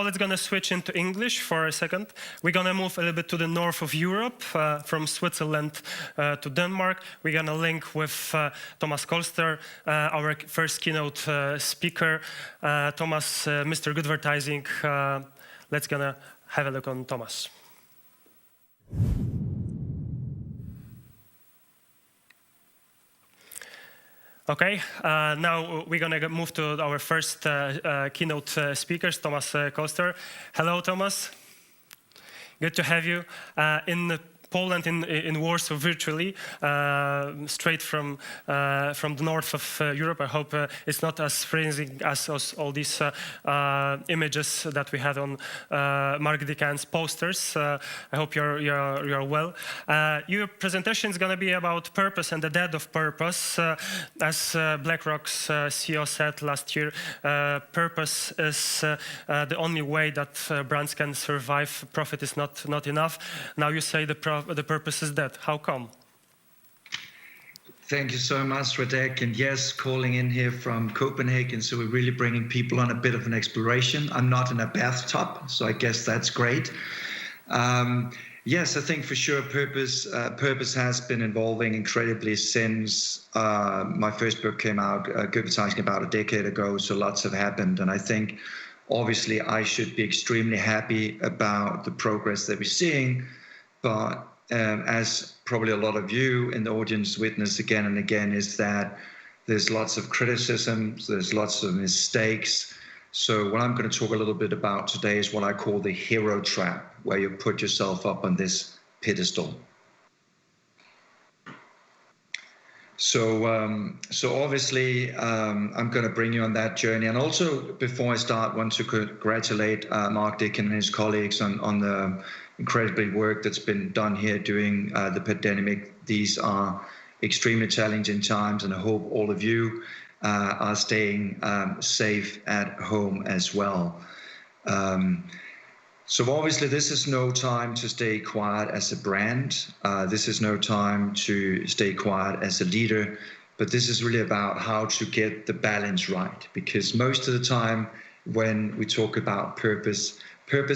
now let's gonna switch into English for a second. We're gonna move a little bit to the north of Europe, from Switzerland to Denmark. We're gonna link with Thomas Kolster, our first keynote speaker. Thomas, Mr. Good Advertising. Let's gonna have a look on Thomas. Okay, now we're going to move to our first keynote speakers, Thomas Koster. Hello, Thomas. Good to have you in Poland, in Warsaw, virtually, straight from the north of Europe. I hope it's not as freezing as all these images that we had on Mark Dickens posters. I hope you're well. Your presentation is going to be about purpose and the death of purpose. As BlackRock's CEO said last year, purpose is the only way that brands can survive. Profit is not enough. Now you say the purpose is dead. How come? Thank you so much, Radek. And yes, calling in here from Copenhagen, so we're really bringing people on a bit of an exploration. I'm not in a bathtub, so I guess that's great. Yes, I think for sure purpose has been evolving incredibly since my first book came out, Good Advertising, about a decade ago, so lots have happened. And I think, obviously, I should be extremely happy about the progress that we're seeing, but as probably a lot of you in the audience witness again and again, is that there's lots of criticisms, there's lots of mistakes. So what I'm going to talk a little bit about today is what I call the hero trap, where you put yourself up on this pedestal. So obviously, I'm going to bring you on that journey. And also, before I start, I want to congratulate Mark Dickens and his colleagues on the incredible work that's been done here during the pandemic. These are extremely challenging times, and I hope all of you are staying safe at home as well. So obviously, this is no time to stay quiet as a brand. This is no time to stay quiet as a leader, but this is really about how to get the balance right. Because most of the time when we talk about purpose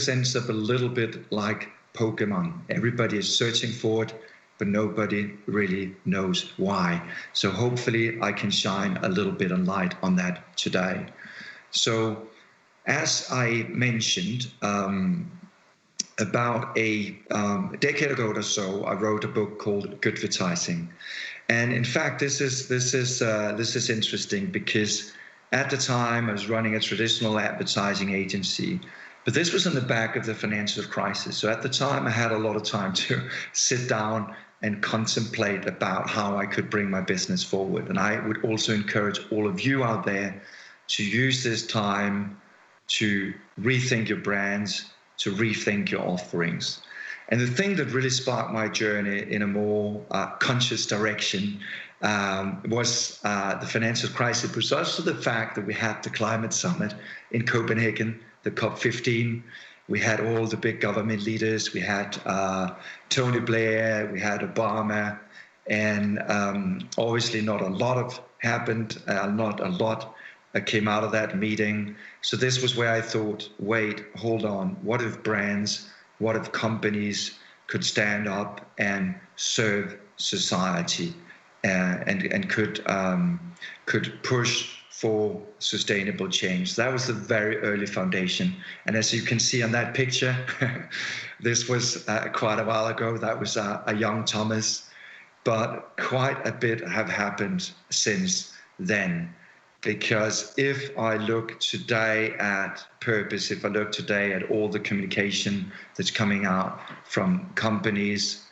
ends up a little bit like Pokemon. Everybody is searching for it, but nobody really knows why. So hopefully I can shine a little bit of light on that today. So as I mentioned, about a decade ago or so, I wrote a book called Good Advertising. And in fact, this is interesting because at the time I was running a traditional advertising agency, but this was in the back of the financial crisis. So at the time I had a lot of time to sit down and contemplate about how I could bring my business forward. And I would also encourage all of you out there to use this time to rethink your brands, to rethink your offerings. And the thing that really sparked my journey in a more conscious direction was the financial crisis, but also the fact that we had the climate summit in Copenhagen, the COP15. We had all the big government leaders. We had Tony Blair, we had Obama, and obviously not a lot happened, not a lot came out of that meeting. So this was where I thought, wait, hold on, what if brands, what if companies could stand up and serve society and could push for sustainable change. That was the very early foundation. And as you can see on that picture, this was quite a while ago. That was a young Thomas, but quite a bit have happened since then. Because if I look today at purpose, if I look today at all the communication that's coming out from companies,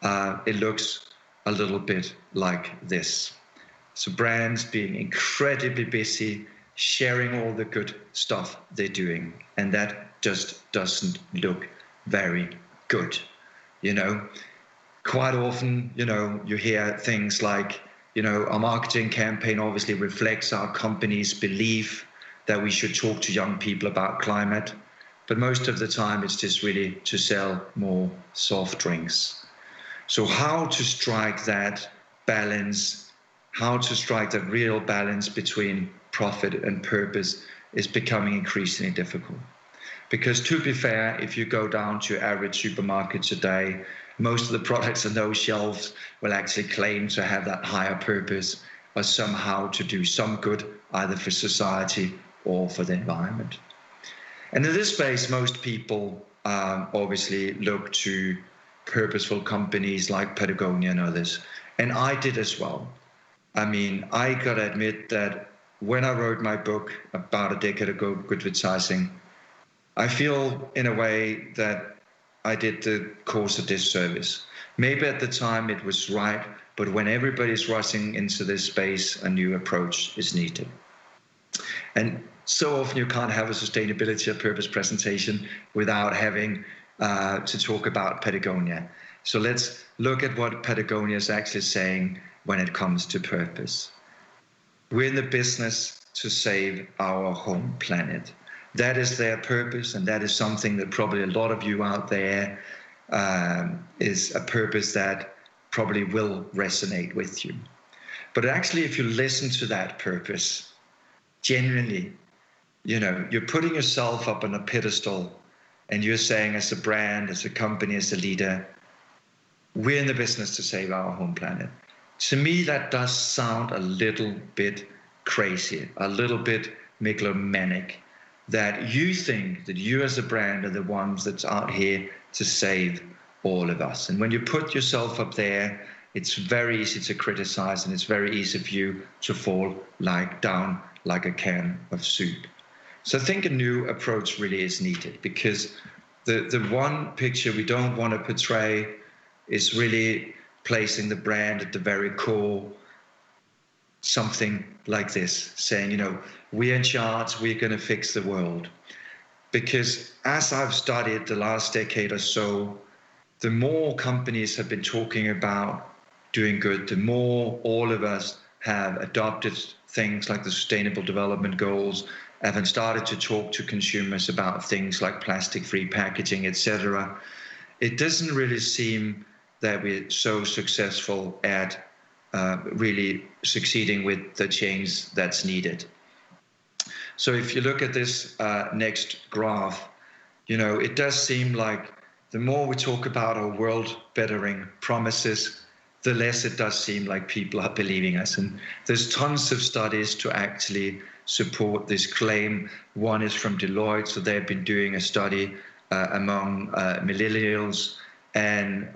it looks a little bit like this. So brands being incredibly busy, sharing all the good stuff they're doing. And that just doesn't look very good. You know, quite often, you know, you hear things like, you know, our marketing campaign obviously reflects our company's belief that we should talk to young people about climate. But most of the time, it's just really to sell more soft drinks. So how to strike that balance, how to strike that real balance between profit and purpose is becoming increasingly difficult. Because to be fair, if you go down to average supermarket today, most of the products on those shelves will actually claim to have that higher purpose or somehow to do some good, either for society or for the environment. And in this space, most people obviously look to purposeful companies like Patagonia and others. And I did as well. I mean, I got to admit that when I wrote my book about a decade ago, Good Advertising, I feel in a way that I did the course a disservice. Maybe at the time it was right, but when everybody's rushing into this space, a new approach is needed. And so often you can't have a sustainability or purpose presentation without having to talk about Patagonia. So let's look at what Patagonia is actually saying when it comes to purpose. We're in the business to save our home planet. That is their purpose, and that is something that probably a lot of you out there is a purpose that probably will resonate with you. But actually, if you listen to that purpose, genuinely, you're putting yourself up on a pedestal and you're saying, as a brand, as a company, as a leader, we're in the business to save our home planet. To me, that does sound a little bit crazy, a little bit megalomaniac, that you think that you as a brand are the ones that's out here to save all of us. And when you put yourself up there, it's very easy to criticize, and it's very easy for you to fall down like a can of soup. So I think a new approach really is needed, because the one picture we don't want to portray is really placing the brand at the very core, something like this, saying, we're in charge, we're going to fix the world. Because as I've studied the last decade or so, the more companies have been talking about doing good, the more all of us have adopted things like the Sustainable Development Goals, and started to talk to consumers about things like plastic-free packaging, etc. It doesn't really seem that we're so successful at really succeeding with the change that's needed. So if you look at this next graph, it does seem like the more we talk about our world-bettering promises, the less it does seem like people are believing us. And there's tons of studies to actually support this claim. One is from Deloitte, so they've been doing a study among millennials, and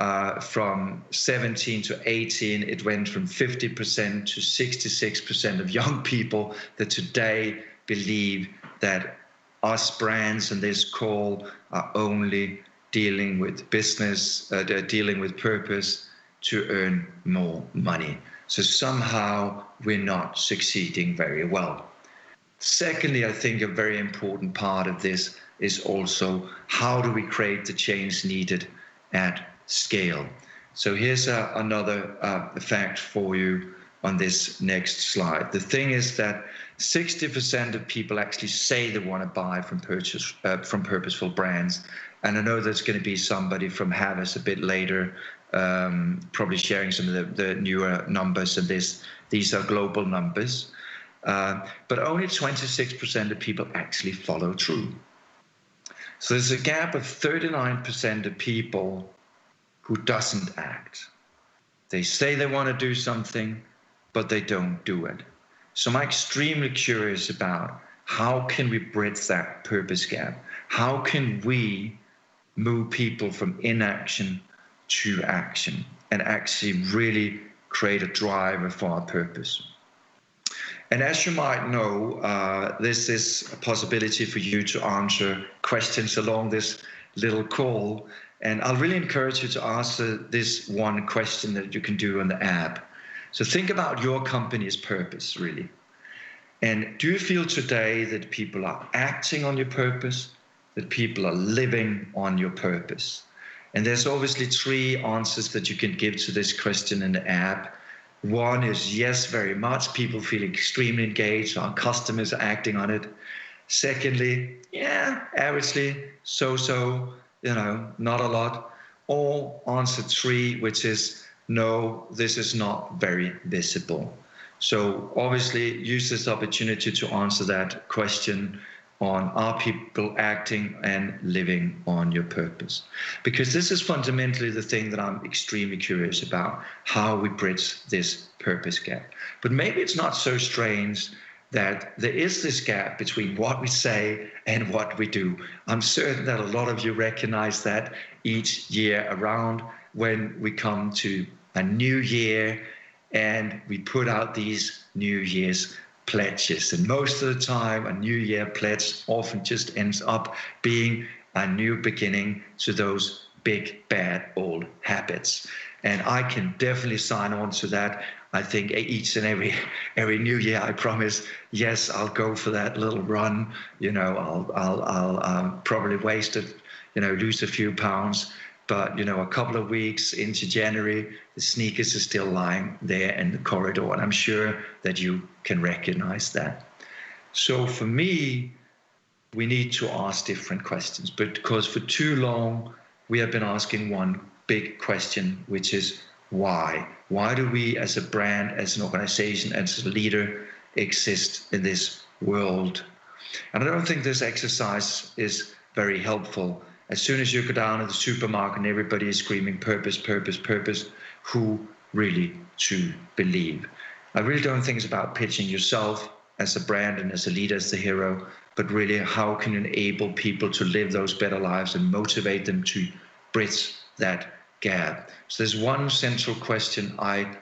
from 17 to 18, it went from 50% to 66% of young people that today believe that us brands and this call are only dealing with business, they're dealing with purpose to earn more money. So somehow we're not succeeding very well. Secondly, I think a very important part of this is also how do we create the change needed at scale. So here's another fact for you on this next slide. The thing is that 60% of people actually say they want to buy from purposeful brands. And I know there's going to be somebody from Havas a bit later, probably sharing some of the newer numbers of this. These are global numbers. But only 26% of people actually follow through. So there's a gap of 39% of people who doesn't act. They say they want to do something, but they don't do it. So I'm extremely curious about how can we bridge that purpose gap? How can we move people from inaction to action and actually really create a driver for our purpose? And as you might know, this is a possibility for you to answer questions along this little call. And I'll really encourage you to answer this one question that you can do on the app. So think about your company's purpose, really. And do you feel today that people are acting on your purpose, that people are living on your purpose? And there's obviously 3 answers that you can give to this question in the app. One is yes, very much. People feel extremely engaged. Our customers are acting on it. Secondly, yeah, averagely, so, not a lot. Or answer 3, which is no, this is not very visible. So obviously use this opportunity to answer that question on are people acting and living on your purpose? Because this is fundamentally the thing that I'm extremely curious about, how we bridge this purpose gap. But maybe it's not so strange that there is this gap between what we say and what we do. I'm certain that a lot of you recognize that each year around when we come to a new year and we put out these New Year's pledges. And most of the time, a New Year pledge often just ends up being a new beginning to those big, bad, old habits. And I can definitely sign on to that. I think each and every New Year, I promise, yes, I'll go for that little run. You know, I'll probably waste it, you know, lose a few pounds. But, you know, a couple of weeks into January, the sneakers are still lying there in the corridor. And I'm sure that you can recognize that. So for me, we need to ask different questions, because for too long, we have been asking one big question, which is why? Why do we as a brand, as an organization, as a leader exist in this world? And I don't think this exercise is very helpful. As soon as you go down to the supermarket and everybody is screaming purpose, purpose, purpose, who really to believe? I really don't think it's about pitching yourself as a brand and as a leader, as the hero, but really how can you enable people to live those better lives and motivate them to bridge that gap? So there's one central question I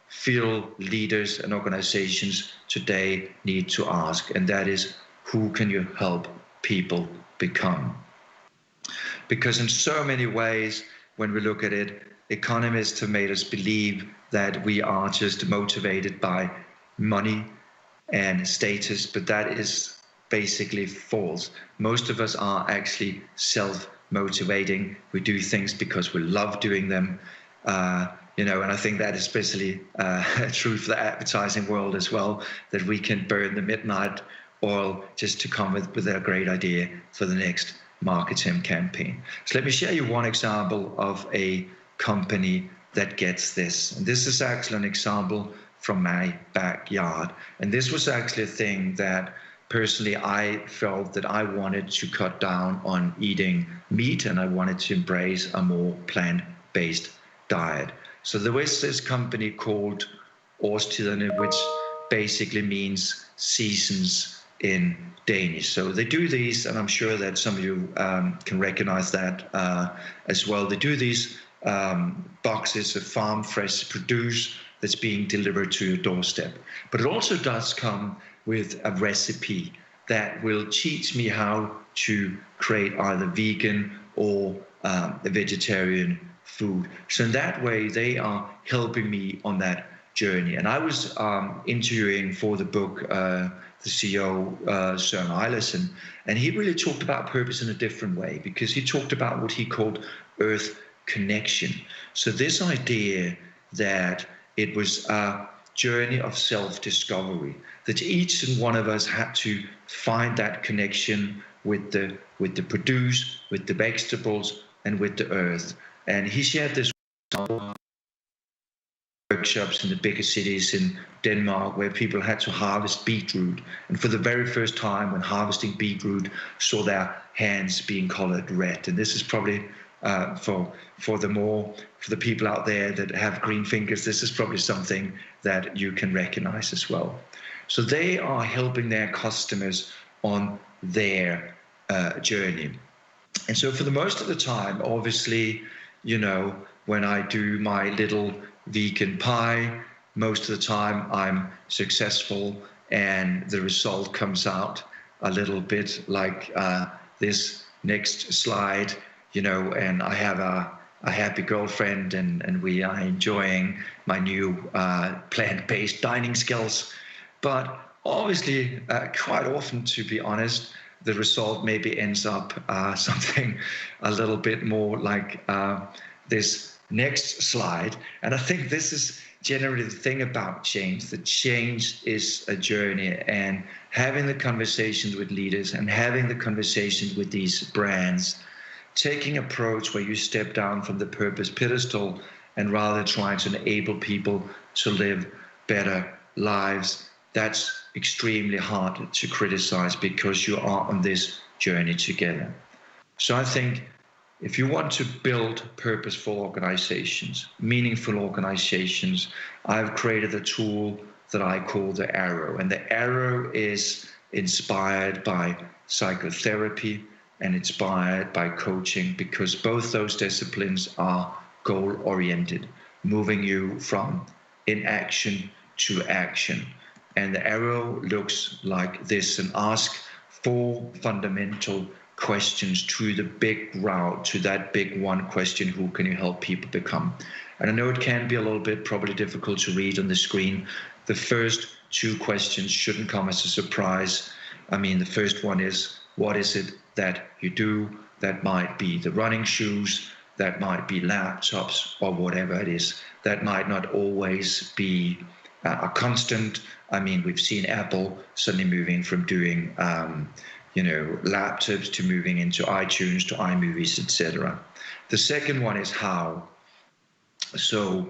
feel leaders and organizations today need to ask, and that is, who can you help people become? Because in so many ways, when we look at it, economists have made us believe that we are just motivated by money and status, but that is basically false. Most of us are actually self-motivating. We do things because we love doing them. You know, and I think that is especially true for the advertising world as well, that we can burn the midnight oil just to come with a great idea for the next marketing campaign. So let me share you one example of a company that gets this. And this is actually an example from my backyard. And this was actually a thing that personally I felt that I wanted to cut down on eating meat, and I wanted to embrace a more plant-based diet. So there was this company called Årstiderne, which basically means seasons in Danish. So they do these, and I'm sure that some of you can recognize that as well. They do these boxes of farm fresh produce that's being delivered to your doorstep. But it also does come with a recipe that will teach me how to create either vegan or a vegetarian food. So in that way, they are helping me on that journey. And I was interviewing for the book the CEO, Søren Eilersen, and he really talked about purpose in a different way, because he talked about what he called earth connection. So this idea that it was a journey of self-discovery, that each and one of us had to find that connection with the produce, with the vegetables, and with the earth. And he shared this workshops in the bigger cities in Denmark where people had to harvest beetroot, and for the very first time when harvesting beetroot saw their hands being colored red. And this is probably for the people out there that have green fingers, this is probably something that you can recognize as well. So they are helping their customers on their journey. And so for the most of the time, obviously, you know, when I do my little vegan pie, most of the time I'm successful, and the result comes out a little bit like this next slide, you know, and I have a happy girlfriend, and we are enjoying my new plant-based dining skills. But obviously, quite often, to be honest, the result maybe ends up something a little bit more like this next slide. And I think this is generally the thing about change, that change is a journey, and having the conversations with leaders and having the conversations with these brands, taking an approach where you step down from the purpose pedestal and rather trying to enable people to live better lives. That's extremely hard to criticize because you are on this journey together. So I think if you want to build purposeful organizations, meaningful organizations, I've created a tool that I call the Arrow. And the Arrow is inspired by psychotherapy and inspired by coaching, because both those disciplines are goal-oriented, moving you from inaction to action. And the Arrow looks like this and asks 4 fundamental questions to the big route, to that big one question: who can you help people become? And I know it can be a little bit probably difficult to read on the screen. The first 2 questions shouldn't come as a surprise. I mean, the first one is, what is it that you do? That might be the running shoes, that might be laptops, or whatever it is. That might not always be a constant. I mean, we've seen Apple suddenly moving from doing laptops to moving into iTunes, to iMovies, etc. The second one is how. So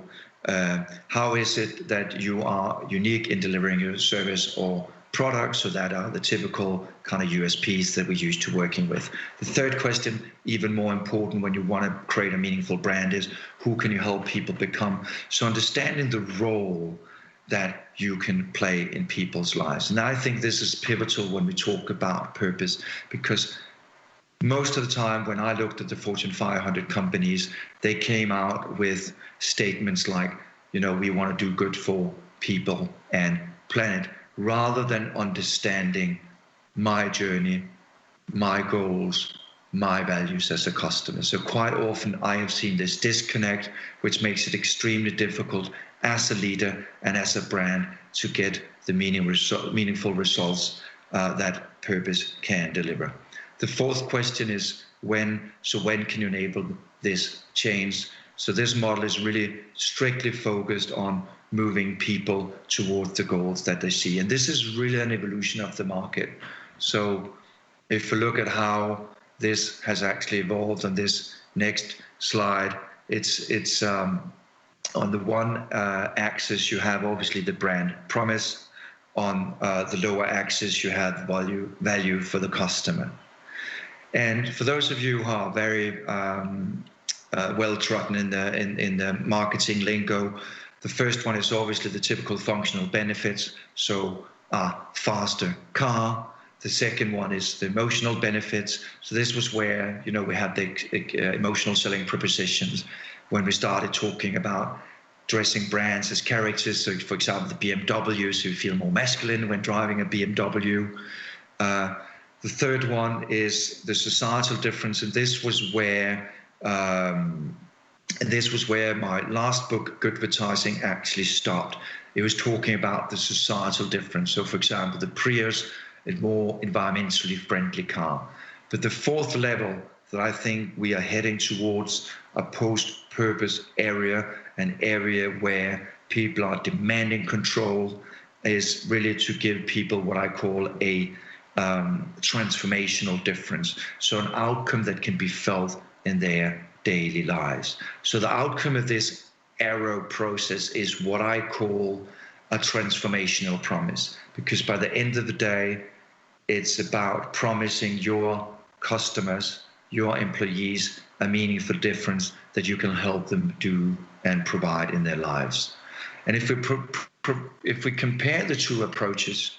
how is it that you are unique in delivering your service or product? So that are the typical kind of USPs that we're used to working with. The third question, even more important when you want to create a meaningful brand, is who can you help people become? So understanding the role that you can play in people's lives. And I think this is pivotal when we talk about purpose, because most of the time when I looked at the Fortune 500 companies, they came out with statements like, we want to do good for people and planet, rather than understanding my journey, my goals, my values as a customer. So quite often I have seen this disconnect, which makes it extremely difficult as a leader and as a brand to get the meaningful results that purpose can deliver. The fourth question is when. So when can you enable this change? So this model is really strictly focused on moving people towards the goals that they see. And this is really an evolution of the market. So if we look at how this has actually evolved on this next slide, it's on the one axis you have obviously the brand promise. On the lower axis you have value for the customer. And for those of you who are very well trodden in the marketing lingo, the first one is obviously the typical functional benefits. So faster car. The second one is the emotional benefits. So this was where we had the emotional selling propositions when we started talking about dressing brands as characters. So for example, the BMWs, who feel more masculine when driving a BMW. The third one is the societal difference, and this was where my last book, Good Advertising, actually stopped. It was talking about the societal difference. So for example, the Prius, a more environmentally friendly car. But the fourth level that I think we are heading towards, a post-purpose area, an area where people are demanding control, is really to give people what I call a transformational difference. So an outcome that can be felt in their daily lives. So the outcome of this Arrow process is what I call a transformational promise, because by the end of the day, it's about promising your customers, your employees, a meaningful difference that you can help them do and provide in their lives. And if we compare the two approaches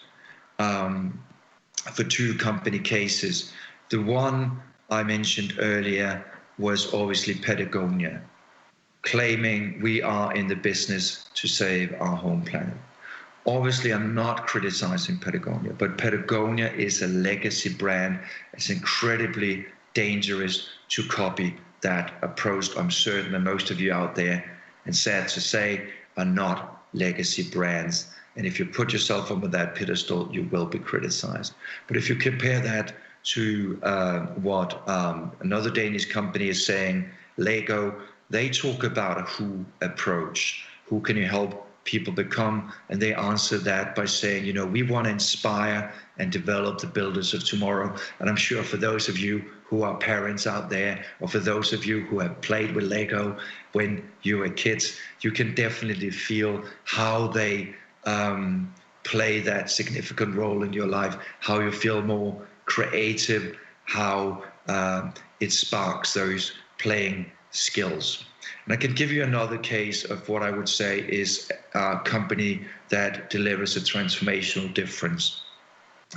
for two company cases, the one I mentioned earlier was obviously Patagonia, claiming we are in the business to save our home planet. Obviously, I'm not criticizing Patagonia, but Patagonia is a legacy brand. It's incredibly dangerous to copy that approach. I'm certain that most of you out there, and sad to say, are not legacy brands. And if you put yourself on that pedestal, you will be criticized. But if you compare that to what another Danish company is saying, Lego, they talk about a who approach. Who can you help people become? And they answer that by saying, we want to inspire and develop the builders of tomorrow. And I'm sure for those of you who are parents out there, or for those of you who have played with Lego when you were kids, you can definitely feel how they play that significant role in your life, how you feel more creative, how it sparks those playing skills. And I can give you another case of what I would say is a company that delivers a transformational difference.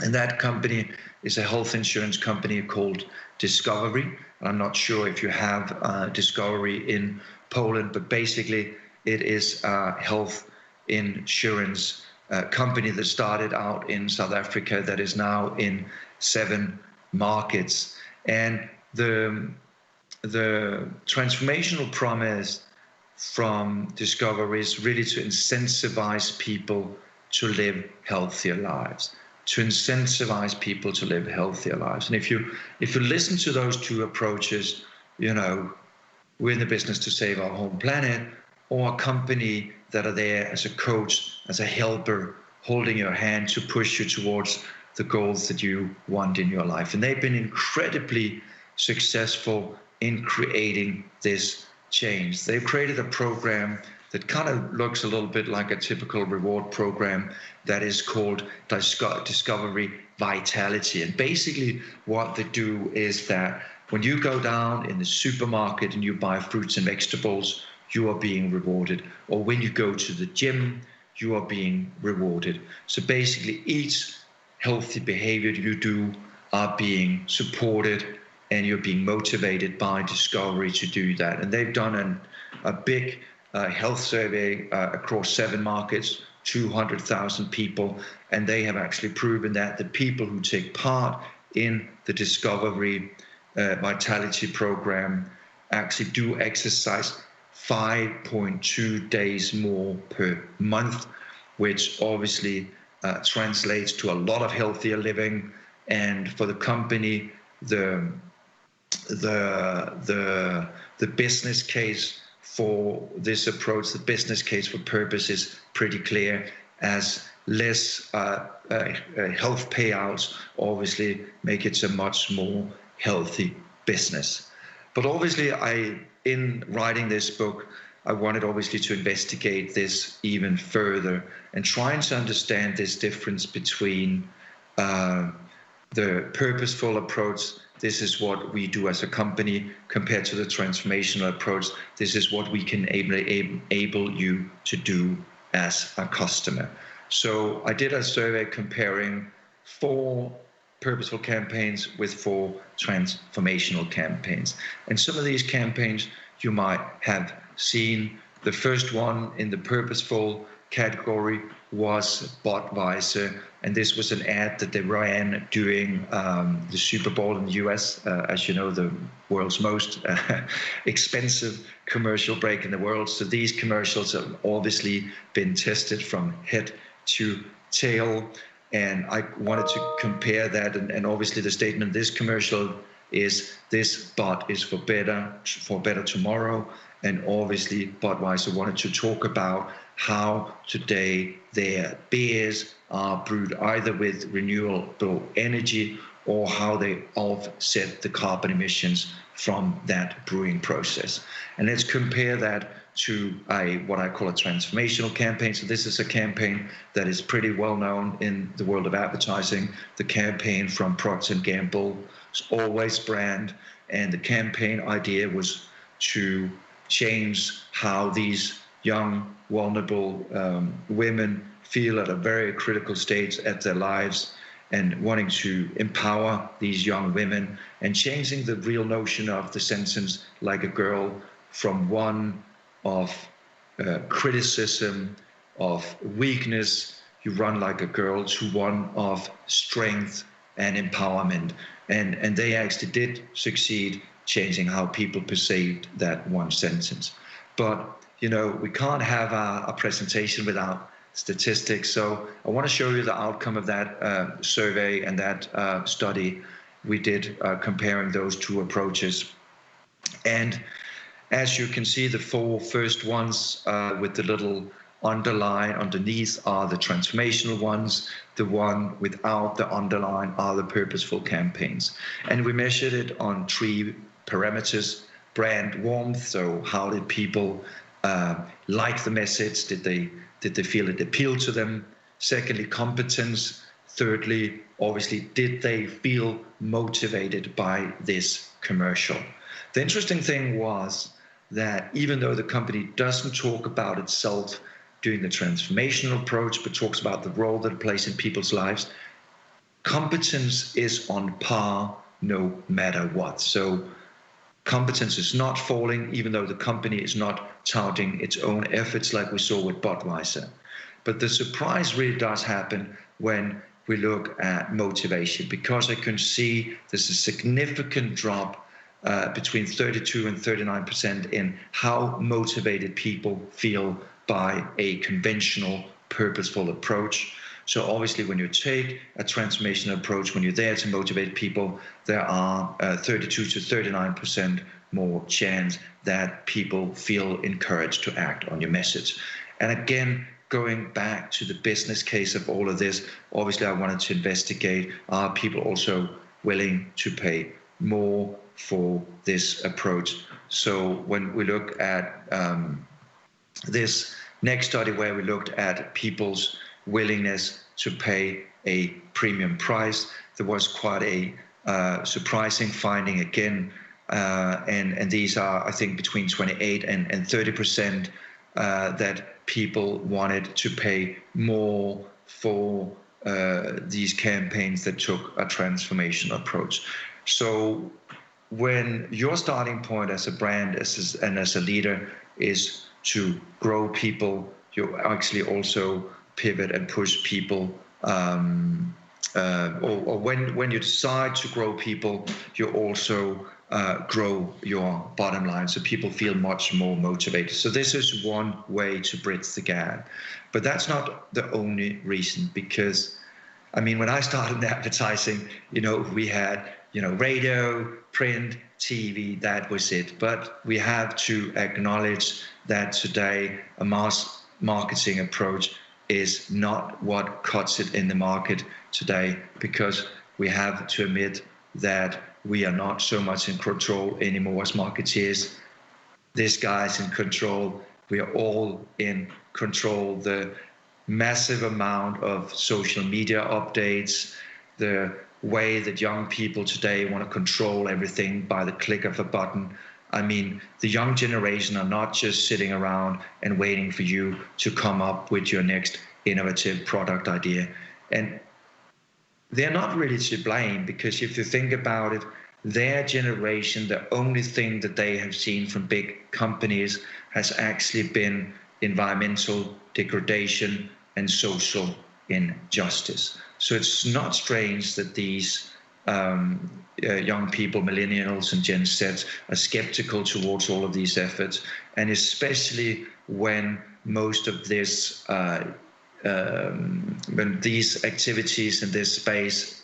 And that company is a health insurance company called Discovery. I'm not sure if you have Discovery in Poland, but basically it is a health insurance company that started out in South Africa that is now in 7 markets. And the transformational promise from Discovery is really to incentivize people to live healthier lives, to incentivize people to live healthier lives. And if you listen to those two approaches, you know, we're in the business to save our home planet, or a company that are there as a coach, as a helper, holding your hand to push you towards the goals that you want in your life. And they've been incredibly successful in creating this change. They've created a program that kind of looks a little bit like a typical reward program that is called Discovery Vitality. And basically what they do is that when you go down in the supermarket and you buy fruits and vegetables, you are being rewarded. Or when you go to the gym, you are being rewarded. So basically each healthy behavior you do are being supported, and you're being motivated by Discovery to do that. And they've done a big health survey across 7 markets, 200,000 people, and they have actually proven that the people who take part in the Discovery Vitality program actually do exercise 5.2 days more per month, which obviously translates to a lot of healthier living. And for the company, the business case for this approach, the business case for purpose is pretty clear, as less health payouts obviously make it a much more healthy business. But obviously in writing this book, I wanted obviously to investigate this even further and trying to understand this difference between the purposeful approach. This is what we do as a company, compared to the transformational approach. This is what we can enable you to do as a customer. So I did a survey comparing 4 purposeful campaigns with 4 transformational campaigns. And some of these campaigns you might have seen. The first one in the purposeful category was Budweiser, and this was an ad that they ran during the Super Bowl in the US, as you know, the world's most expensive commercial break in the world. So these commercials have obviously been tested from head to tail, and I wanted to compare that, and obviously the statement of this commercial is, this Bud is for better tomorrow. And obviously Budweiser wanted to talk about how today their beers are brewed either with renewable energy, or how they offset the carbon emissions from that brewing process. And let's compare that to what I call a transformational campaign. So this is a campaign that is pretty well known in the world of advertising, the campaign from Procter & Gamble's Always brand. And the campaign idea was to change how these young, vulnerable women feel at a very critical stage at their lives, and wanting to empower these young women and changing the real notion of the sentence "like a girl" from one of criticism, of weakness, you run like a girl, to one of strength and empowerment. And they actually did succeed changing how people perceived that one sentence. But you know, we can't have a presentation without statistics. So I want to show you the outcome of that survey and that study we did comparing those 2 approaches. And as you can see, the 4 first ones with the little underline underneath are the transformational ones. The one without the underline are the purposeful campaigns. And we measured it on 3 parameters: brand warmth, so how did people like the message? Did they feel it appealed to them? Secondly, competence. Thirdly, obviously, did they feel motivated by this commercial? The interesting thing was that even though the company doesn't talk about itself doing the transformational approach, but talks about the role that it plays in people's lives, competence is on par no matter what. So competence is not falling, even though the company is not touting its own efforts like we saw with Budweiser. But the surprise really does happen when we look at motivation, because I can see there's a significant drop between 32 and 39% in how motivated people feel by a conventional, purposeful approach. So obviously, when you take a transformational approach, when you're there to motivate people, there are 32 to 39% more chance that people feel encouraged to act on your message. And again, going back to the business case of all of this, obviously I wanted to investigate, are people also willing to pay more for this approach? So when we look at this next study where we looked at people's willingness to pay a premium price, there was quite a surprising finding again, and these are, I think, between 28 and 30% that people wanted to pay more for these campaigns that took a transformational approach. So when your starting point as a brand and as a leader is to grow people, you actually also pivot and push people, or when you decide to grow people, you also grow your bottom line, so people feel much more motivated. So this is one way to bridge the gap, but that's not the only reason, because I mean, when I started in advertising, we had radio, print, TV, that was it. But we have to acknowledge that today a mass marketing approach is not what cuts it in the market today, because we have to admit that we are not so much in control anymore as marketeers. This guy's in control. We are all in control. The massive amount of social media updates, the way that young people today want to control everything by the click of a button. I mean, the young generation are not just sitting around and waiting for you to come up with your next innovative product idea. And they're not really to blame, because if you think about it, their generation, the only thing that they have seen from big companies has actually been environmental degradation and social injustice. So it's not strange that these young people, millennials and Gen Z, are skeptical towards all of these efforts, and especially when most of this, when these activities in this space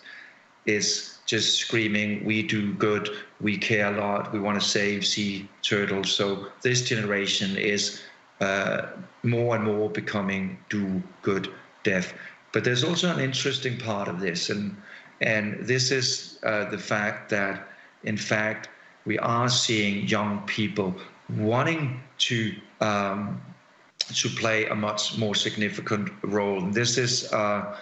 is just screaming, we do good, we care a lot, we want to save sea turtles. So this generation is more and more becoming do good deaf. But there's also an interesting part of this, and this is the fact that, in fact, we are seeing young people wanting to play a much more significant role. And this is a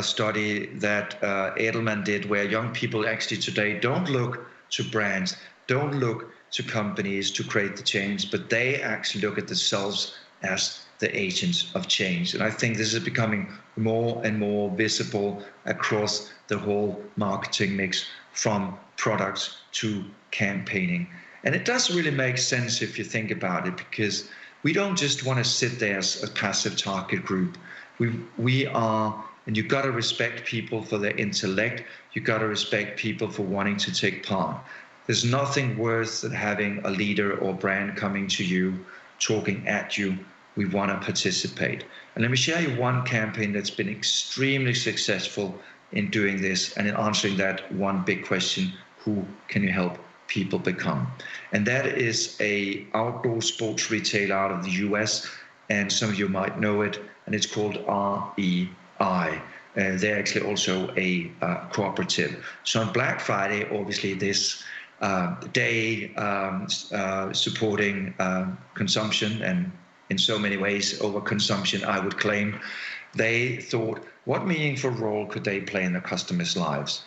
study that Edelman did, where young people actually today don't look to brands, don't look to companies to create the change, but they actually look at themselves as the agents of change. And I think this is becoming more and more visible across the whole marketing mix, from products to campaigning. And it does really make sense if you think about it, because we don't just want to sit there as a passive target group. We are, and you've got to respect people for their intellect. You've got to respect people for wanting to take part. There's nothing worse than having a leader or brand coming to you, talking at you, we want to participate. And let me share you one campaign that's been extremely successful in doing this and in answering that one big question: who can you help people become? And that is a outdoor sports retailer out of the US, and some of you might know it, and it's called REI. They're actually also a cooperative. So on Black Friday, obviously this day supporting consumption and in so many ways, overconsumption, I would claim. They thought, what meaningful role could they play in their customers' lives?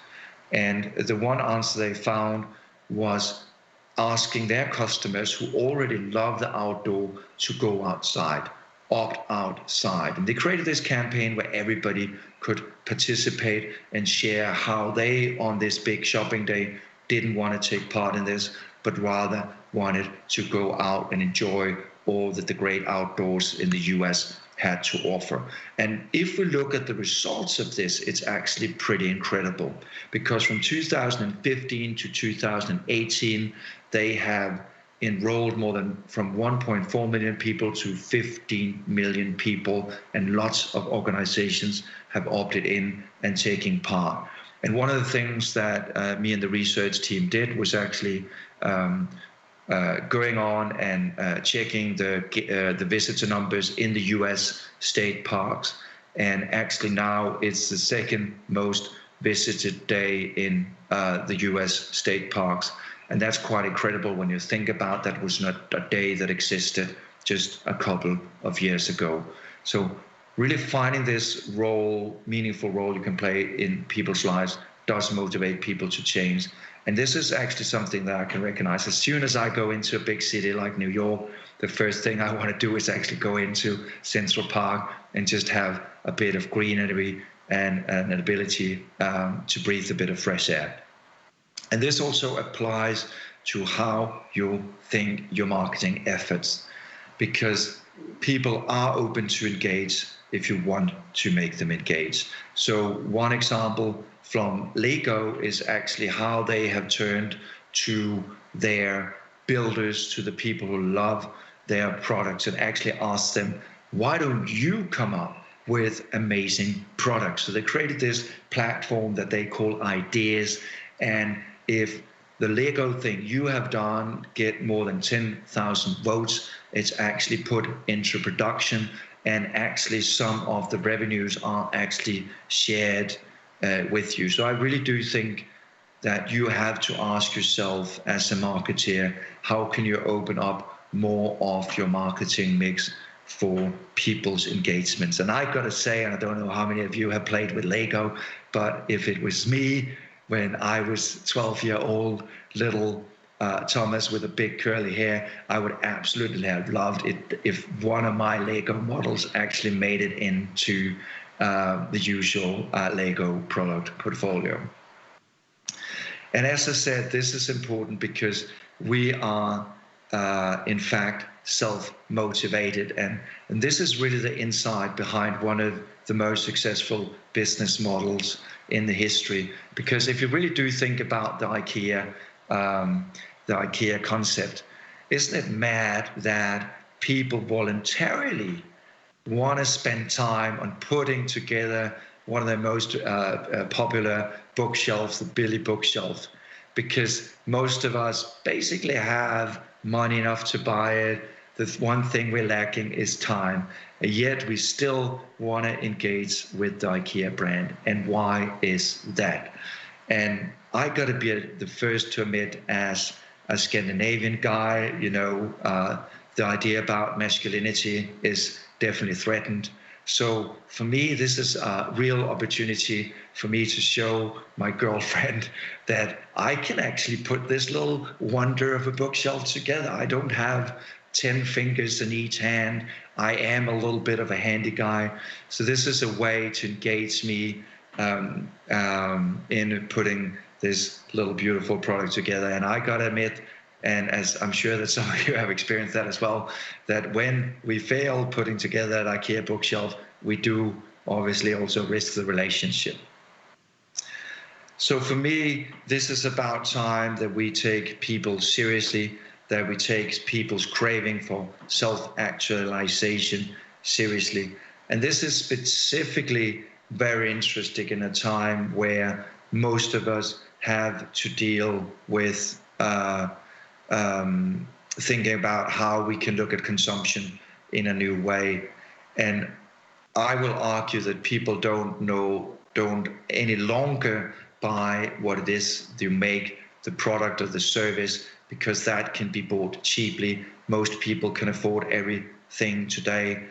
And the one answer they found was asking their customers who already love the outdoor to go outside, opt outside. And they created this campaign where everybody could participate and share how they, on this big shopping day, didn't want to take part in this, but rather wanted to go out and enjoy all that the great outdoors in the US had to offer. And if we look at the results of this, it's actually pretty incredible, because from 2015 to 2018, they have enrolled more than from 1.4 million people to 15 million people, and lots of organizations have opted in and taking part. And one of the things that me and the research team did was actually going on and checking the visitor numbers in the US state parks. And actually now it's the second most visited day in the US state parks. And that's quite incredible when you think about that was not a day that existed just a couple of years ago. So really finding this role, meaningful role you can play in people's lives, does motivate people to change. And this is actually something that I can recognize. As soon as I go into a big city like New York, the first thing I want to do is actually go into Central Park and just have a bit of greenery and an ability to breathe a bit of fresh air. And this also applies to how you think your marketing efforts, because people are open to engage if you want to make them engage. So one example from Lego is actually how they have turned to their builders, to the people who love their products, and actually asked them, why don't you come up with amazing products? So they created this platform that they call Ideas. And if the Lego thing you have done get more than 10,000 votes, it's actually put into production, and actually some of the revenues are actually shared with you. So I really do think that you have to ask yourself as a marketeer, how can you open up more of your marketing mix for people's engagements? And I gotta say, and I don't know how many of you have played with Lego, but if it was me when I was 12-year-old little Thomas with a big curly hair, I would absolutely have loved it if one of my Lego models actually made it into the usual Lego product portfolio. And as I said, this is important because we are, in fact, self-motivated. And this is really the insight behind one of the most successful business models in the history. Because if you really do think about the IKEA concept, isn't it mad that people voluntarily want to spend time on putting together one of the most popular bookshelves, the Billy bookshelf, because most of us basically have money enough to buy it. The one thing we're lacking is time, and yet we still want to engage with the IKEA brand. And why is that? And I got to be the first to admit, as a Scandinavian guy, the idea about masculinity is definitely threatened. So for me, this is a real opportunity for me to show my girlfriend that I can actually put this little wonder of a bookshelf together. I don't have 10 fingers in each hand. I am a little bit of a handy guy. So this is a way to engage me in putting this little beautiful product together. And I gotta admit, and as I'm sure that some of you have experienced that as well, that when we fail putting together that IKEA bookshelf, we do obviously also risk the relationship. So for me, this is about time that we take people seriously, that we take people's craving for self-actualization seriously. And this is specifically very interesting in a time where most of us have to deal with thinking about how we can look at consumption in a new way. And I will argue that people don't any longer buy what it is you make, the product or the service, because that can be bought cheaply. most people can afford everything today.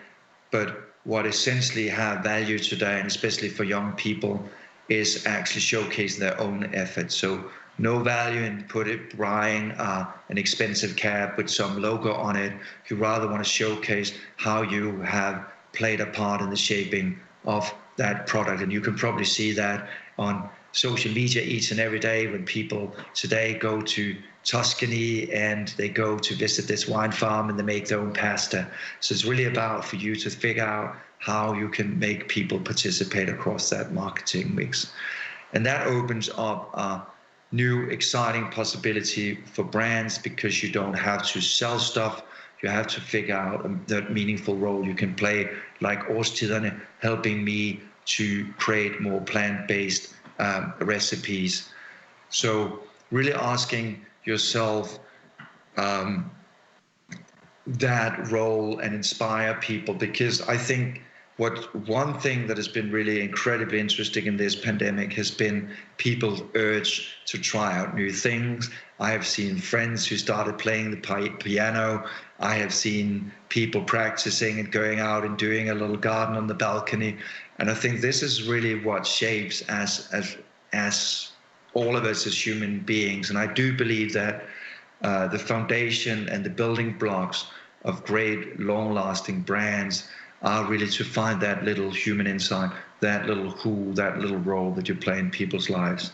But what essentially have value today, and especially for young people, is actually showcasing their own effort. So no value in buying an expensive cap with some logo on it. You rather want to showcase how you have played a part in the shaping of that product. And you can probably see that on social media each and every day when people today go to Tuscany and they go to visit this wine farm and they make their own pasta. So it's really about for you to figure out how you can make people participate across that marketing mix. And that opens up a new exciting possibility for brands, because you don't have to sell stuff. You have to figure out that meaningful role you can play, like Årstiderne helping me to create more plant-based recipes. So really asking yourself that role and inspire people, because I think one thing that has been really incredibly interesting in this pandemic has been people's urge to try out new things. I have seen friends who started playing the piano. I have seen people practicing and going out and doing a little garden on the balcony. And I think this is really what shapes as all of us as human beings. And I do believe that the foundation and the building blocks of great long-lasting brands are really to find that little human insight, that little that little role that you play in people's lives.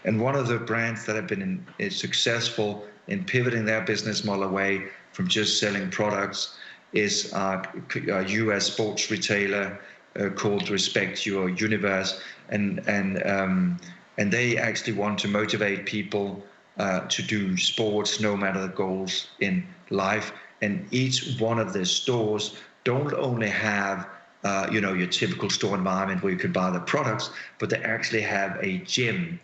And one of the brands that have been successful in pivoting their business model away from just selling products is a US sports retailer called Respect Your Universe, and they actually want to motivate people to do sports no matter the goals in life. And each one of their stores don't only have your typical store environment where you could buy the products, but they actually have a gym.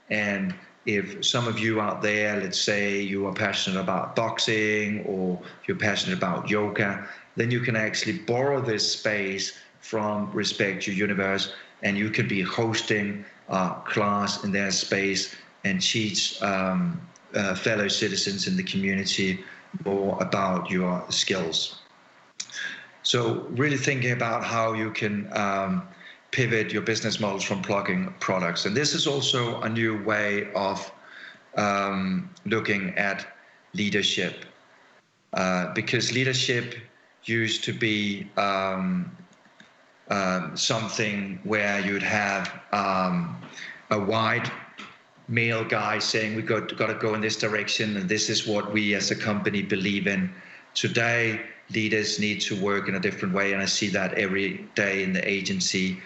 And if some of you out there, let's say you are passionate about boxing or you're passionate about yoga, then you can actually borrow this space from Respect Your Universe, and you can be hosting a class in their space and teach fellow citizens in the community more about your skills. So really thinking about how you can pivot your business models from plugging products. And this is also a new way of looking at leadership, because leadership used to be something where you'd have a white male guy saying we got to go in this direction, and this is what we as a company believe in. Today, leaders need to work in a different way, and I see that every day in the agency.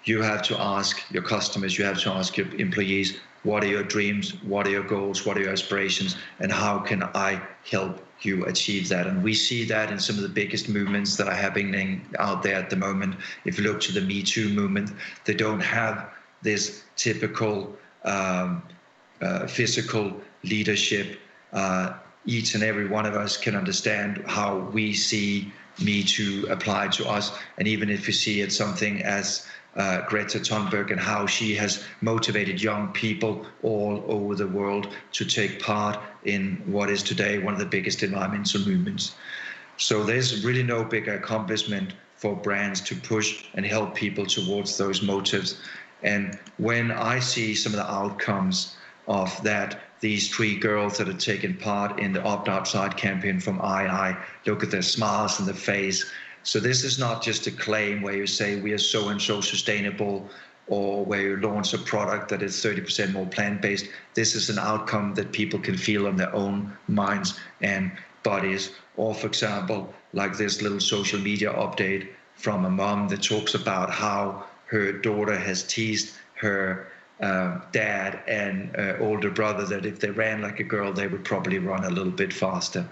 You have to ask your customers, you have to ask your employees, what are your dreams, what are your goals, what are your aspirations, and how can I help you achieve that? And we see that in some of the biggest movements that are happening out there at the moment. If you look to the Me Too movement, they don't have this typical physical leadership. Each and every one of us can understand how we see Me Too apply to us. And even if you see it something as Greta Thunberg and how she has motivated young people all over the world to take part in what is today one of the biggest environmental movements. So there's really no bigger accomplishment for brands to push and help people towards those motives. And when I see some of the outcomes of that, these 3 girls that have taken part in the Opt Outside campaign from I look at their smiles on their face. So this is not just a claim where you say we are so and so sustainable, or where you launch a product that is 30% more plant-based. This is an outcome that people can feel on their own minds and bodies. Or for example, like this little social media update from a mom that talks about how her daughter has teased her dad and older brother that if they ran like a girl, they would probably run a little bit faster.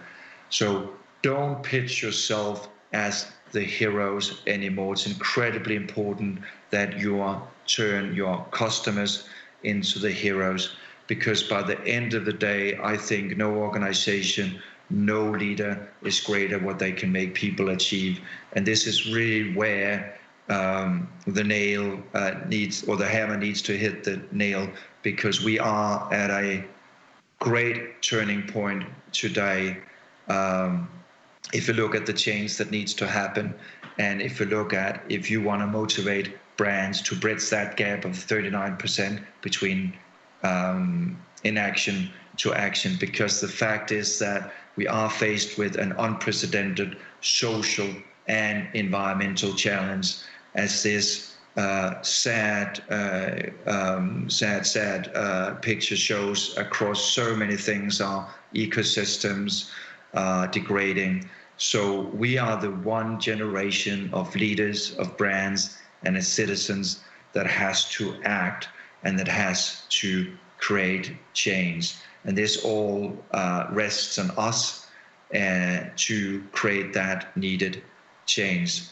So don't pitch yourself as the heroes anymore. It's incredibly important that you turn your customers into the heroes, because by the end of the day, I think no organization, no leader is greater what they can make people achieve. And this is really where the nail needs, or the hammer needs to hit the nail, because we are at a great turning point today. if you look at the change that needs to happen, and if you look at if you want to motivate brands to bridge that gap of 39% between inaction to action, because the fact is that we are faced with an unprecedented social and environmental challenge, as this sad picture shows across so many things. Our ecosystems degrading. So we are the one generation of leaders, of brands, and as citizens that has to act and that has to create change. And this all rests on us to create that needed change.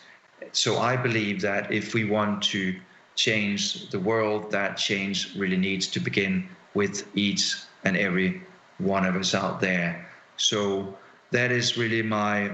So I believe that if we want to change the world, that change really needs to begin with each and every one of us out there. So that is really my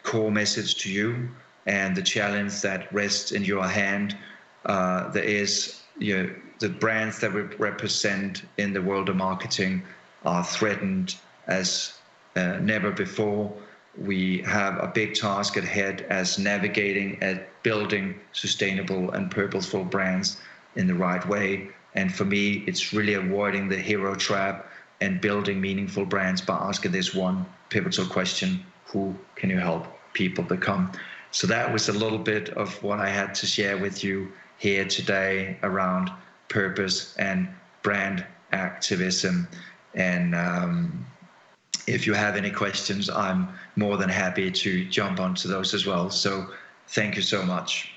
core message to you, and the challenge that rests in your hand. There is, the brands that we represent in the world of marketing are threatened as never before. We have a big task ahead as navigating at building sustainable and purposeful brands in the right way. And for me, it's really avoiding the hero trap and building meaningful brands by asking this one pivotal question: who can you help people become? So that was a little bit of what I had to share with you here today around purpose and brand activism. And if you have any questions, I'm more than happy to jump onto those as well. So thank you so much.